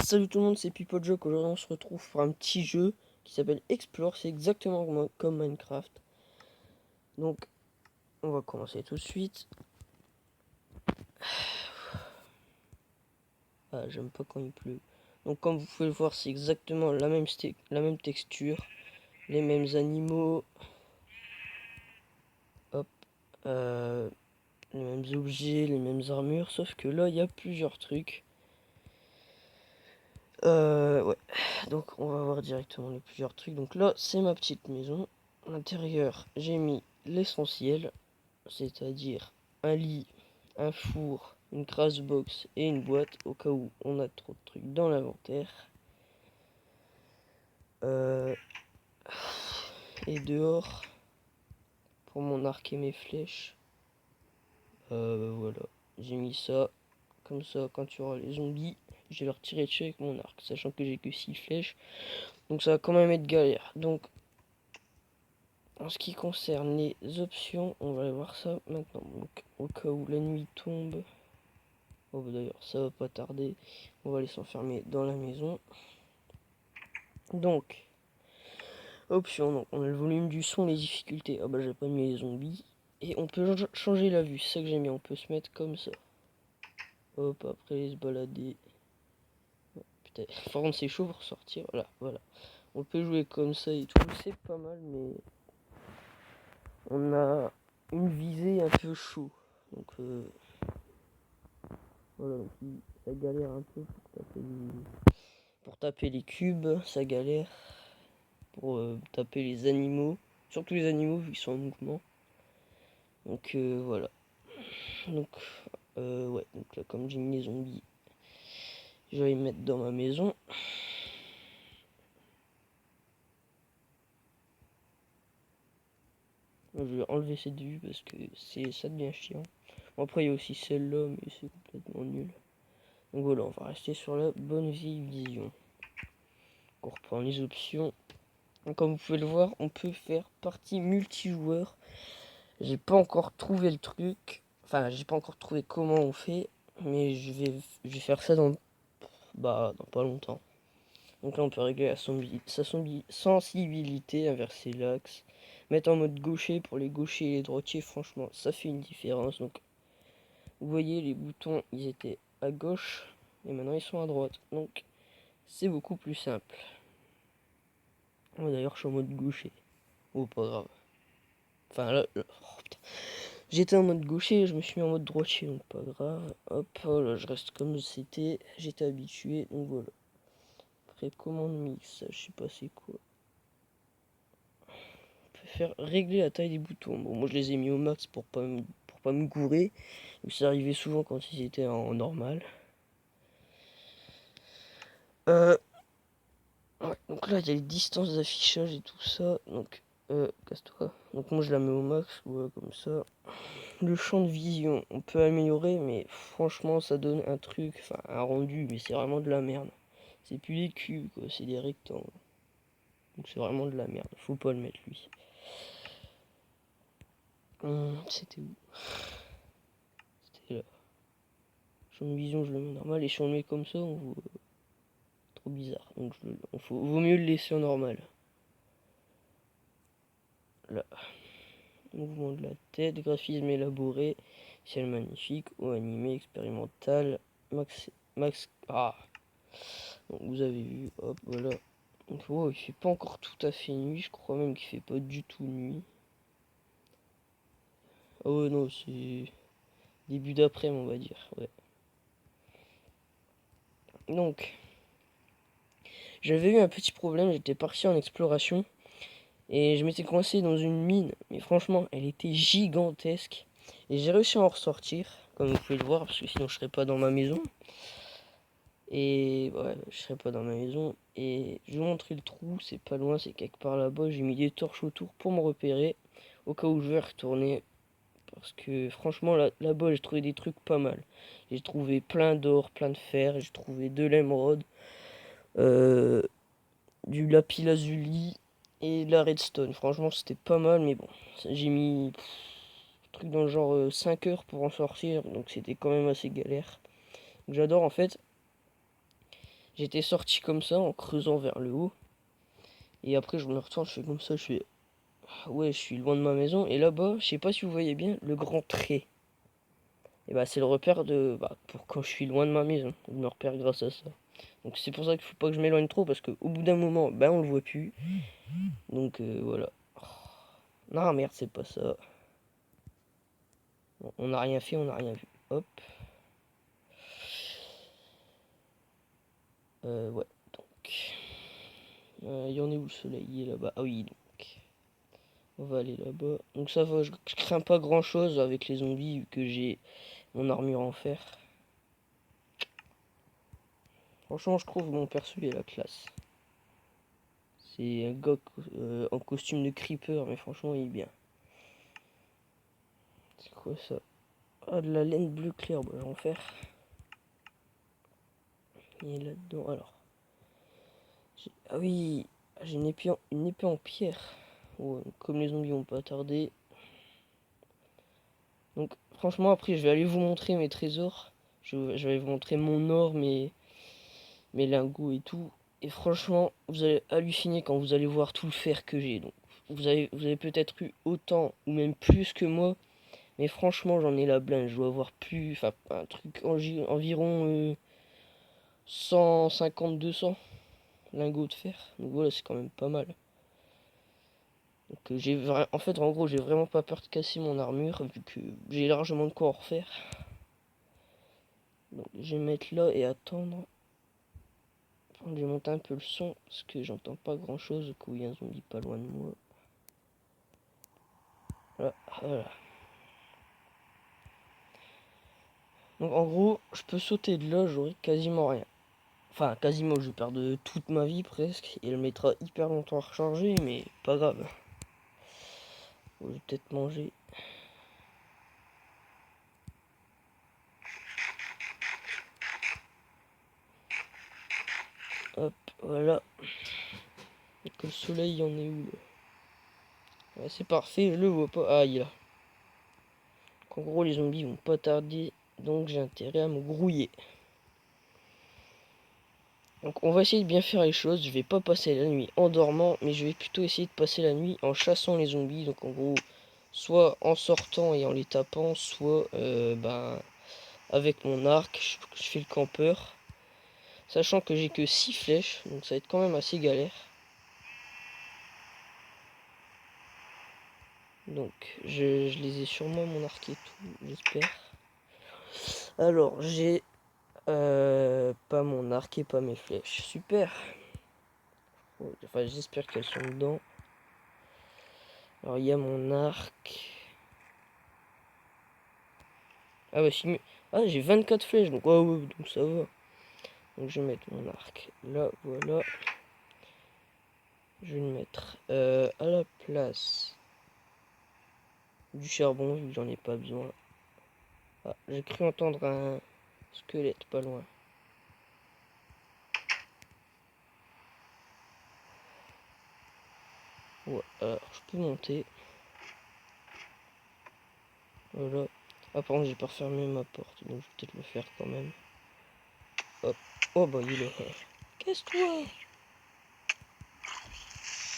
Salut tout le monde, c'est PeopleJoke. Aujourd'hui on se retrouve pour un petit jeu qui s'appelle Explore. C'est exactement comme Minecraft. Donc on va commencer tout de suite. Ah, j'aime pas quand il pleut. Donc comme vous pouvez le voir, c'est exactement la même texture, les mêmes animaux, hop, les mêmes objets, les mêmes armures, sauf que là il y a plusieurs trucs. Ouais, donc on va voir directement les plusieurs trucs. Donc là c'est ma petite maison. À l'intérieur j'ai mis l'essentiel, c'est-à-dire un lit, un four, une crash box et une boîte au cas où on a trop de trucs dans l'inventaire. Et dehors, pour mon arc et mes flèches, voilà, j'ai mis ça. Comme ça, quand tu auras les zombies, je vais leur tirer dessus avec mon arc, sachant que j'ai que 6 flèches. Donc ça va quand même être galère. Donc, en ce qui concerne les options, on va aller voir ça maintenant. Donc, au cas où la nuit tombe, oh, d'ailleurs, ça va pas tarder. On va aller s'enfermer dans la maison. Donc, option, donc on a le volume du son, les difficultés. Ah bah j'ai pas mis les zombies. Et on peut changer la vue, c'est ça que j'ai mis. On peut se mettre comme ça. Hop, après se balader. Putain, par contre c'est chaud pour sortir. Voilà. On peut jouer comme ça et tout. C'est pas mal, mais on a une visée un peu chaud. Donc voilà, donc, ça galère un peu pour taper les cubes, ça galère. Pour taper les animaux. Surtout les animaux vu qu'ils sont en mouvement. Donc voilà. Donc ouais, donc là comme j'ai mis les zombies, je vais les mettre dans ma maison. Je vais enlever cette vue parce que ça devient chiant. Bon, après il y a aussi celle-là mais c'est complètement nul. Donc voilà, on va rester sur la bonne vieille vision. On reprend les options. Donc, comme vous pouvez le voir, on peut faire partie multijoueur. J'ai pas encore trouvé le truc. Enfin, j'ai pas encore trouvé comment on fait. Mais je vais faire ça dans pas longtemps. Donc là, on peut régler sa sensibilité, inverser l'axe, mettre en mode gaucher pour les gauchers et les droitiers. Franchement, ça fait une différence. Donc, vous voyez, les boutons, ils étaient à gauche et maintenant ils sont à droite. Donc, c'est beaucoup plus simple. D'ailleurs, je suis en mode gaucher. Oh, pas grave. Enfin, oh, putain. J'étais en mode gaucher, je me suis mis en mode droitier, donc pas grave. Hop, voilà, je reste comme c'était. J'étais habitué, donc voilà. Après, commande mix, je sais pas c'est quoi. Faire régler la taille des boutons. Bon, moi je les ai mis au max pour pas me gourer. Ça arrivait souvent quand ils étaient en normal. Ouais, donc là il y a les distances d'affichage et tout ça. Donc casse-toi. Donc moi je la mets au max, ouais, comme ça. Le champ de vision, on peut améliorer, mais franchement ça donne un truc, enfin un rendu, mais c'est vraiment de la merde. C'est plus des cubes, quoi, c'est des rectangles. Donc c'est vraiment de la merde. Faut pas le mettre lui. C'était où? C'était là. Champ de vision, je le mets normal, et si on le met comme ça, on voit trop bizarre. Donc vaut mieux le laisser en normal. Là. Mouvement de la tête, graphisme élaboré, ciel magnifique, ou animé, expérimental, max. Ah. Donc vous avez vu, hop, voilà. Donc wow, il fait pas encore tout à fait nuit, je crois même qu'il fait pas du tout nuit. Ah ouais non, c'est début d'après-midi on va dire, ouais. Donc, j'avais eu un petit problème, j'étais parti en exploration et je m'étais coincé dans une mine, mais franchement, elle était gigantesque. Et j'ai réussi à en ressortir, comme vous pouvez le voir, parce que sinon je serais pas dans ma maison. Et ouais, je serais pas dans ma maison. Et je vais vous montrer le trou, c'est pas loin, c'est quelque part là-bas. J'ai mis des torches autour pour me repérer, au cas où je vais retourner. Parce que franchement, là-bas, j'ai trouvé des trucs pas mal. J'ai trouvé plein d'or, plein de fer, j'ai trouvé de l'émeraude, euh, du lapis lazuli et de la redstone. Franchement, c'était pas mal, mais bon, j'ai mis un truc dans le genre 5 heures pour en sortir, donc c'était quand même assez galère. J'adore en fait. J'étais sorti comme ça en creusant vers le haut. Et après je me retourne, je fais comme ça, je fais ah ouais, je suis loin de ma maison. Et là-bas, je sais pas si vous voyez bien, le grand trait. Et bah c'est le repère de pour quand je suis loin de ma maison. Je me repère grâce à ça. Donc c'est pour ça qu'il faut pas que je m'éloigne trop parce qu'au bout d'un moment, on le voit plus. Donc voilà. Non merde, c'est pas ça. Bon, on n'a rien fait, on n'a rien vu. Hop. Ouais, donc. Il y en est où le soleil? Il est là-bas. Ah oui, donc. On va aller là-bas. Donc ça va, je crains pas grand-chose avec les zombies vu que j'ai mon armure en fer. Franchement, je trouve mon perso il est la classe. C'est un gars en costume de creeper, mais franchement, il est bien. C'est quoi ça? Ah, de la laine bleu clair, bah, je vais en faire. Il est là-dedans. Alors. Ah oui, j'ai une épée en pierre. Ouais, comme les zombies ont pas tardé. Donc, franchement, après, je vais aller vous montrer mes trésors. Je vais vous montrer mon or, mes lingots et tout. Et franchement, vous allez halluciner quand vous allez voir tout le fer que j'ai. Donc, vous avez peut-être eu autant ou même plus que moi. Mais franchement, j'en ai la blinde. Je dois avoir plus, enfin, un truc environ 150-200 lingots de fer. Donc voilà, c'est quand même pas mal. Donc en fait, en gros, j'ai vraiment pas peur de casser mon armure vu que j'ai largement de quoi en refaire. Donc je vais mettre là et attendre. Je vais monter un peu le son parce que j'entends pas grand chose. Au il y a un zombie pas loin de moi. Voilà, voilà. Donc en gros, je peux sauter de là, j'aurai quasiment rien. Enfin, quasiment, je vais perdre toute ma vie presque. Et elle mettra hyper longtemps à recharger, mais pas grave. Bon, je vais peut-être manger. Hop, voilà. Et que le soleil, il y en est où là? Ouais, c'est parfait, je le vois pas. Ah, il est là. En gros, les zombies vont pas tarder, donc j'ai intérêt à me grouiller. Donc on va essayer de bien faire les choses. Je vais pas passer la nuit en dormant, mais je vais plutôt essayer de passer la nuit en chassant les zombies. Donc en gros, soit en sortant et en les tapant, soit avec mon arc, je fais le campeur. Sachant que j'ai que 6 flèches, donc ça va être quand même assez galère. Donc je les ai sur moi, mon arc et tout, j'espère. Alors j'ai pas mon arc et pas mes flèches. Super. Enfin j'espère qu'elles sont dedans. Alors il y a mon arc. Ah ouais, ah j'ai 24 flèches, donc, ouais, donc ça va. Donc je vais mettre mon arc là, voilà. Je vais le mettre à la place du charbon, vu que j'en ai pas besoin. Ah, j'ai cru entendre un squelette pas loin. Ouais, alors je peux monter. Voilà. Ah, par contre, j'ai pas refermé ma porte, donc je vais peut-être le faire quand même. Hop. Oh, bah, il est là. Casse-toi!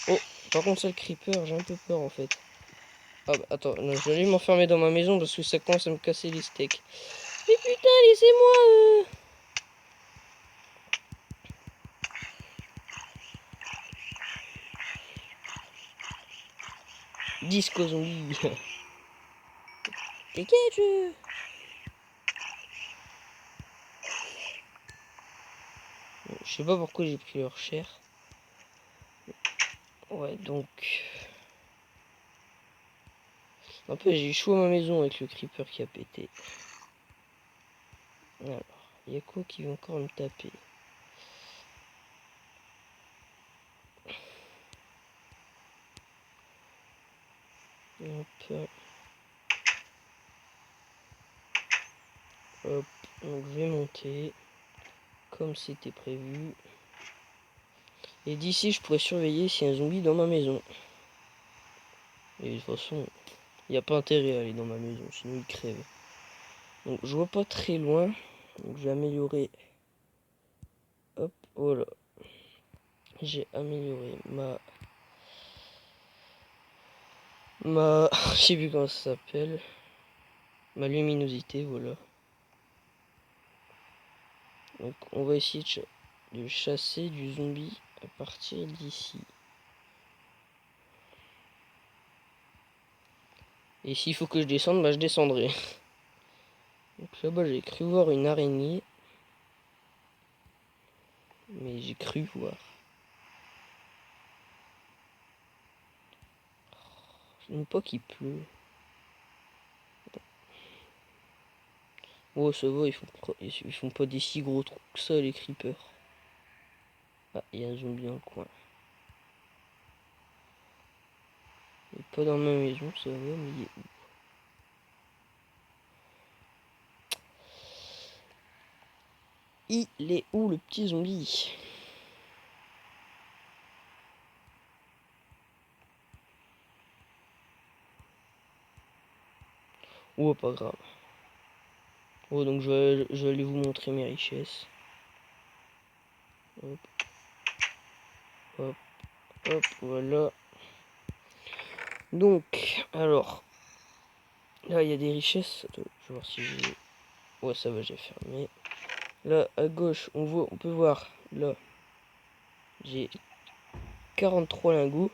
Oh, par contre, ça, le creeper, j'ai un peu peur en fait. Ah, bah, attends, non, je vais aller m'enfermer dans ma maison parce que ça commence à me casser les steaks. Mais putain, laissez-moi Disco zombie. Dégage. Je sais pas pourquoi j'ai pris leur chair. Ouais, donc... Un peu, j'ai chaud à ma maison avec le creeper qui a pété. Alors, il y a quoi qui va encore me taper? Hop. Hop. Donc, je vais monter. Comme c'était prévu. Et d'ici, je pourrais surveiller s'il y a un zombie dans ma maison. Et de toute façon, il n'y a pas intérêt à aller dans ma maison, sinon il crève. Donc je vois pas très loin. Donc je vais améliorer. hop, voilà. J'ai amélioré je sais plus comment ça s'appelle. Ma luminosité, voilà. Donc on va essayer de chasser du zombie à partir d'ici. Et s'il faut que je descende, bah je descendrai. Donc là-bas j'ai cru voir une araignée. Mais j'ai cru voir. Je n'aime pas qu'il pleut. Oh ça va, ils font pas des si gros trous que ça les creepers. Ah, il y a un zombie dans le coin. Il est pas dans ma maison, ça va, mais il est où? Il est où le petit zombie? Oh pas grave. Oh donc je vais aller vous montrer mes richesses. Hop, hop, hop, voilà. Donc, alors, là il y a des richesses. Attends, je vais voir si j'ai... Ouais ça va, j'ai fermé. Là à gauche, on peut voir, là, j'ai 43 lingots.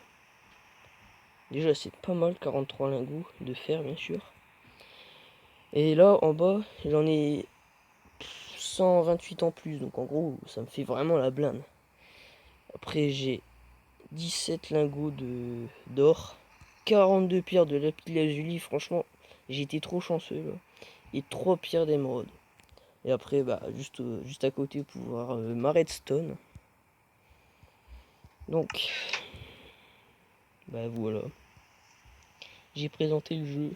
Déjà c'est pas mal, 43 lingots de fer bien sûr. Et là en bas, j'en ai 128 en plus, donc en gros ça me fait vraiment la blinde. Après j'ai 17 lingots d'or, 42 pierres de lapis lazuli, franchement j'ai été trop chanceux là. Et 3 pierres d'émeraude. Et après bah juste à côté pour voir ma redstone. Donc bah voilà. J'ai présenté le jeu.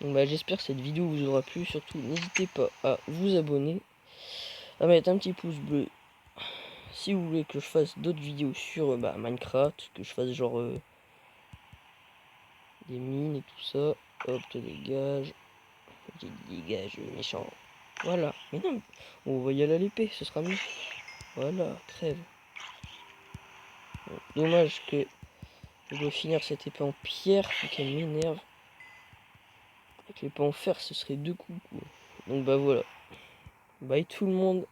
Donc bah j'espère que cette vidéo vous aura plu. Surtout n'hésitez pas à vous abonner, à mettre un petit pouce bleu si vous voulez que je fasse d'autres vidéos sur Minecraft, que je fasse genre des mines et tout ça. Hop, te dégage. Dégage, méchant. Voilà. Mais non, on va y aller à l'épée, ce sera mieux. Voilà, crève. Bon, dommage que je dois finir cette épée en pierre, faut qu'elle m'énerve. Avec l'épée en fer, ce serait 2 coups, quoi. Donc bah voilà. Bye tout le monde.